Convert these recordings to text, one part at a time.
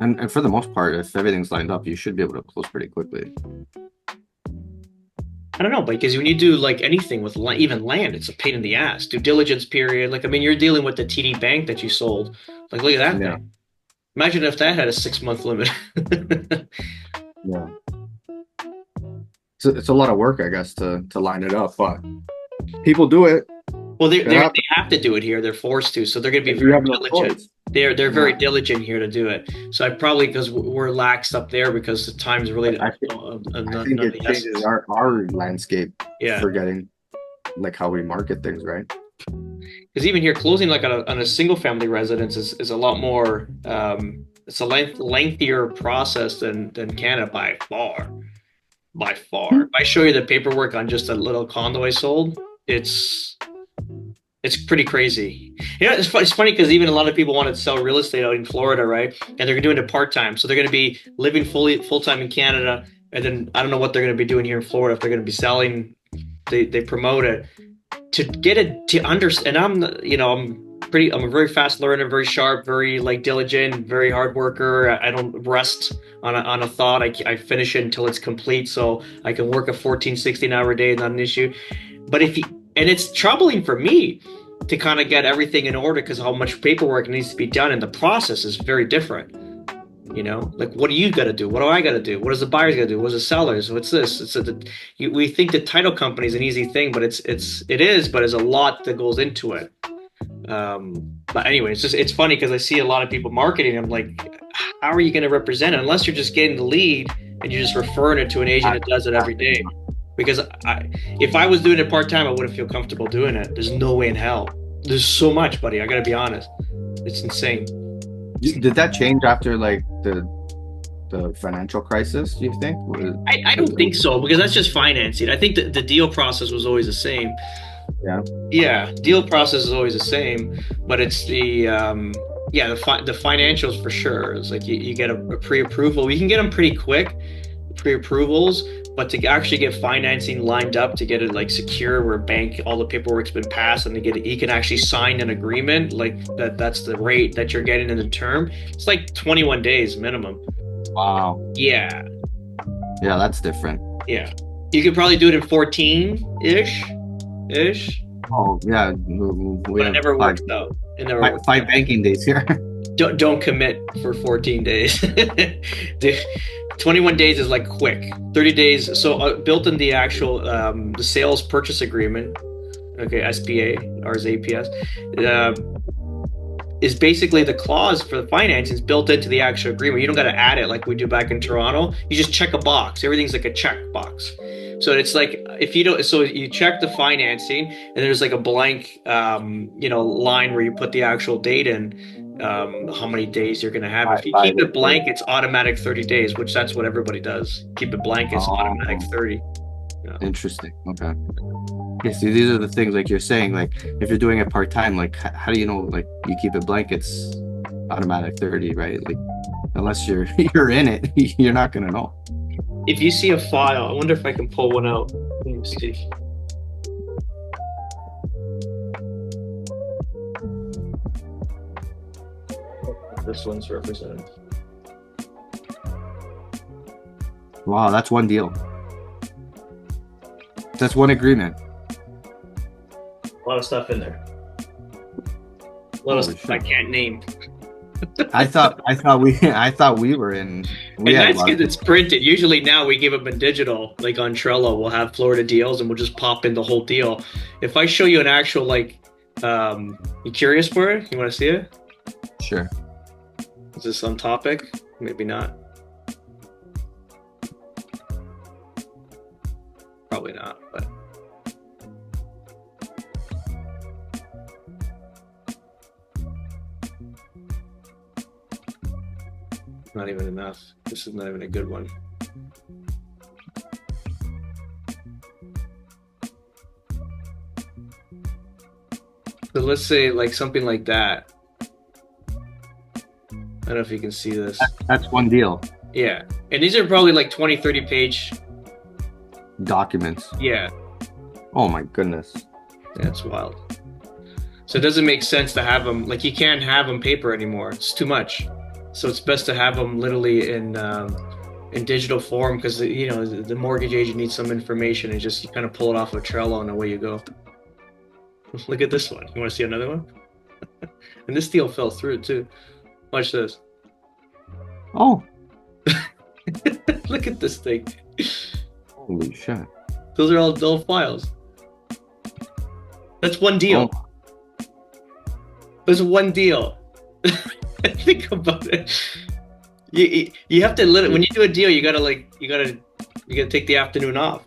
And for the most part, if everything's lined up, you should be able to close pretty quickly. I don't know, because when you do like anything with even land, it's a pain in the ass. Due diligence period. Like, I mean, you're dealing with the TD Bank that you sold. Like, look at that Yeah, thing. Imagine if that had a 6 month limit. yeah. It's a lot of work, I guess, to line it up, but people do it. Well, It they happens. have to do it here. They're forced to, so they're going to be You very have no diligent. choice. They're very Yeah. diligent here to do it. So I probably because we're laxed up there because the time's really I think none of it the changes essence. our landscape, Yeah, forgetting like how we market things, right? because even here closing like on a single family residence is a lot more. It's a lengthier process than Canada by far. By far. If I show you the paperwork on just a little condo I sold, it's it's pretty crazy. Yeah, it's funny because even a lot of people want to sell real estate out in Florida, right? And they're doing it part time, so they're going to be living full time in Canada, and then I don't know what they're going to be doing here in Florida if they're going to be selling. They promote it to get it to understand. And I'm a very fast learner, very sharp, very like diligent, very hard worker. I don't rest on a thought. I finish it until it's complete, so I can work a 14, 16 hour day, not an issue. But if you, and it's troubling for me to kind of get everything in order because how much paperwork needs to be done, and the process is very different. Like what do you got to do? What do I got to do? What does the buyers got to do? What's the sellers? What's this? We think the title company is an easy thing, but it is, but there's a lot that goes into it. But anyway, it's funny because I see a lot of people marketing. I'm like, how are you going to represent it unless you're just getting the lead and you're just referring it to an agent that does it every day? Because if I was doing it part time, I wouldn't feel comfortable doing it. There's no way in hell. There's so much, buddy. I got to be honest. It's insane. Did that change after like the financial crisis, do you think? I don't think so because that's just financing. I think the deal process was always the same. Yeah. Yeah, deal process is always the same, but it's the financials for sure. It's like you get a pre-approval. We can get them pretty quick, pre-approvals, but to actually get financing lined up to get it like secure where bank all the paperwork's been passed and to get it, you can actually sign an agreement like that's the rate that you're getting in the term. It's like 21 days minimum. Wow. Yeah, Yeah, that's different. yeah. You could probably do it in 14-ish, ish, Oh, yeah. We but it have never works out. It never works. five banking days here. Don't commit for 14 days. 21 days is like quick. 30 days. So built in the actual the sales purchase agreement, okay, SPA or is APS, uh, is basically the clause for the financing is built into the actual agreement. You don't got to add it like we do back in Toronto. You just check a box. Everything's like a check box. So it's like if you don't, so you check the financing, and there's like a blank, line where you put the actual date in, how many days you're gonna have. If you Five keep is it good. blank, it's automatic 30 days, which that's what everybody does. Keep it blank, it's automatic Oh, 30. Yeah. interesting. Okay. Yeah, see, these are the things like you're saying, like if you're doing it part time, like how do you know like you keep it blank, it's automatic 30, right? Like unless you're you're in it, you're not gonna know. If you see a file, I wonder if I can pull one out. Let me see. This one's represented. Wow, that's one deal. That's one agreement. A lot of stuff in there. A lot of Holy stuff I shit. can't name. I thought we were in we And had a that's lot of because it's printed. Usually now we give them a digital, like on Trello, we'll have Florida deals and we'll just pop in the whole deal. If I show you an actual, like, you curious for it? You want to see it? sure. Is this on topic? Maybe not. Probably not, but not even enough. This is not even a good one. So let's say like something like that. I don't know if you can see this. That's one deal. Yeah. And these are probably like 20, 30 page. Documents. Yeah. Oh my goodness. That's wild. So it doesn't make sense to have them, like you can't have them paper anymore. It's too much. So it's best to have them literally in digital form because the mortgage agent needs some information and just you kind of pull it off of Trello and away you go. Look at this one. You want to see another one? And this deal fell through too. Watch this. Oh, Look at this thing. holy shit. Those are all files. That's one deal. Oh, There's one deal. Think about it. You have to when you do a deal, you gotta take the afternoon off.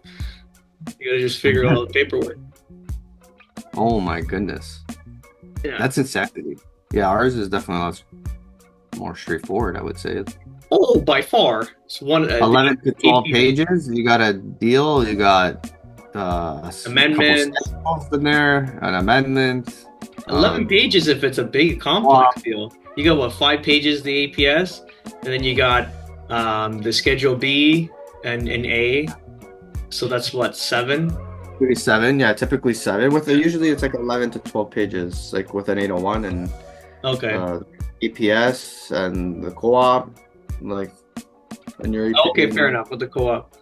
You gotta just figure out all the paperwork. oh my goodness. Yeah. That's insanity. Yeah, ours is definitely a lot more straightforward, I would say. Oh, by far. It's one 11 to 12 pages. You got a deal. You got a couple amendments. schedules in there, an amendment. 11 pages if it's a big complex deal. You got what, 5 pages the APS, and then you got the Schedule B and A. So that's what, 7? Maybe 7, yeah, typically 7. Usually it's like 11 to 12 pages, like with an 801 and Okay. EPS and the co-op, like, and your Okay, fair enough with the co-op.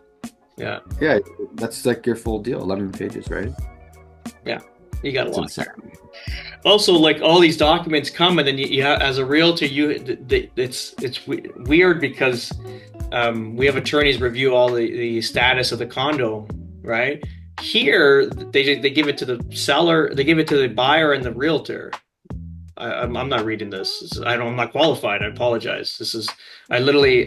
Yeah. Yeah, that's like your full deal, 11 pages, right? Yeah. You got a That's lot. insane. Also, like all these documents come, and then as a realtor, it's weird because we have attorneys review all the status of the condo, right? Here, they give it to the seller, they give it to the buyer and the realtor. I'm not reading this. I'm not qualified. I apologize. I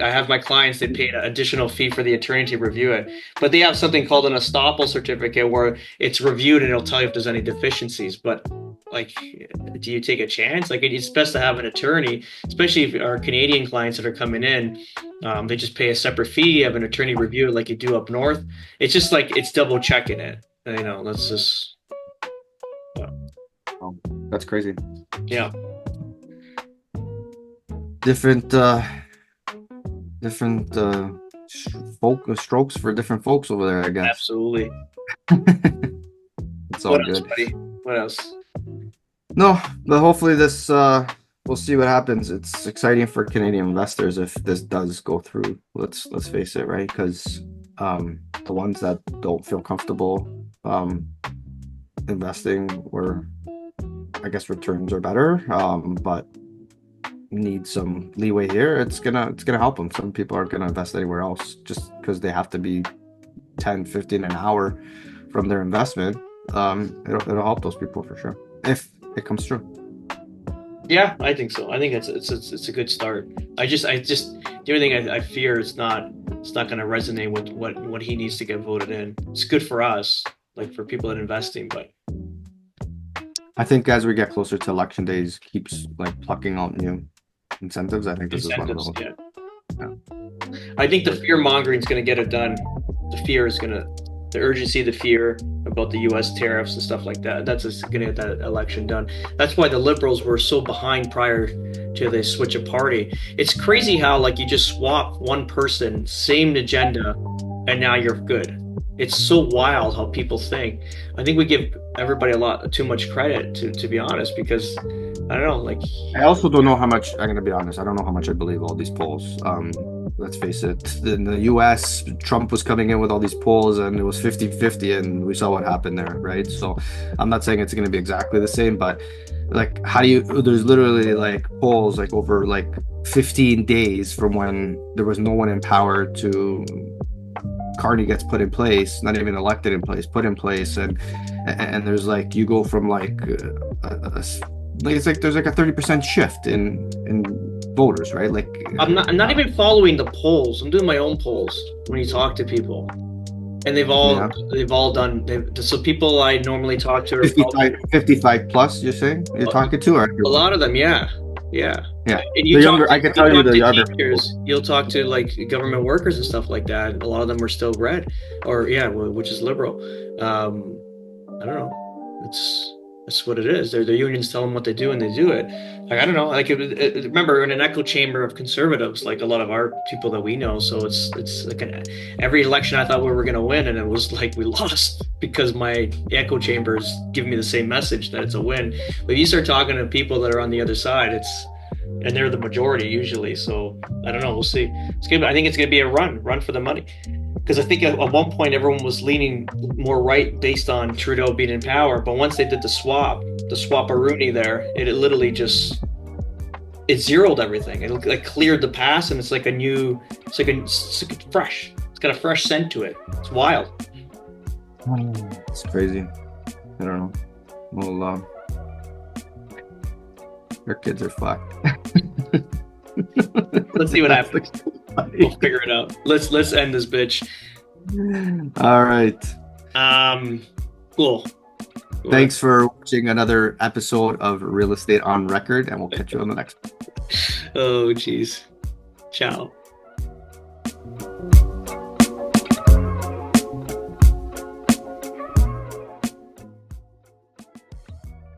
have my clients, they pay an additional fee for the attorney to review it, but they have something called an estoppel certificate where it's reviewed and it'll tell you if there's any deficiencies. But like, do you take a chance? Like, it's best to have an attorney, especially if our Canadian clients that are coming in, they just pay a separate fee, have an attorney review it like you do up north. It's just like, it's double checking it. That's just, Oh, that's crazy. yeah. Different different strokes for different folks over there, I guess. Absolutely. It's all What else, good. buddy? What else? No, but hopefully this we'll see what happens. It's exciting for Canadian investors if this does go through. Let's face it, right? Because the ones that don't feel comfortable investing where I guess returns are better, but need some leeway here, it's gonna help them. Some people aren't gonna invest anywhere else just because they have to be 10, 15 an hour from their investment. It'll help those people for sure if it comes true. Yeah, I think so. I think it's a good start. I just the only thing I fear it's not going to resonate with what he needs to get voted in. It's good for us, like for people that are investing, but I think as we get closer to election days, keeps like plucking out new incentives. I think this is one of incentives, those. yeah. Yeah. I think the fear mongering is going to get it done. The urgency, the fear about the U.S. tariffs and stuff like that. That's going to get that election done. That's why the Liberals were so behind prior to the switch of party. It's crazy how like you just swap one person, same agenda, and now you're good. It's so wild how people think. I think we give everybody a lot too much credit to be honest, because I don't know, like I also don't know how much, I'm going to be honest, I don't know how much I believe all these polls. Let's face it, in the US, Trump was coming in with all these polls and it was 50-50 and we saw what happened there, right? So I'm not saying it's going to be exactly the same, but like there's literally like polls like over like 15 days from when there was no one in power to Carney gets put in place, not even elected in place, put in place, and there's like you go from like it's like there's like a 30% shift in voters, right? Like I'm not even following the polls. I'm doing my own polls when you talk to people, and they've all done. So people I normally talk to are 55 plus. You're saying you're talking to, or a lot of them, yeah. yeah. And you The talk younger, I can tell you the other teachers, you'll talk to like government workers and stuff like that. A lot of them are still red, or which is liberal. I don't know. That's what it is. Their unions tell them what they do, and they do it. Like I don't know. Like remember, in an echo chamber of conservatives, like a lot of our people that we know. So it's like every election I thought we were going to win, and it was like we lost because my echo chambers give me the same message that it's a win. But you start talking to people that are on the other side, and they're the majority usually. So I don't know. We'll see. It's gonna. I think it's gonna be a run for the money. Because I think at one point everyone was leaning more right based on Trudeau being in power, but once they did the swap-a-rooney there, it literally just it zeroed everything. It like cleared the past, and it's like a new, it's like fresh. It's got a fresh scent to it. It's wild. It's crazy. I don't know. Well, our kids are fucked. Let's see what happens. We'll figure it out. Let's end this bitch. All right. Cool. Thanks for watching another episode of Real Estate on Record, and we'll catch you on the next one. Oh, geez. Ciao.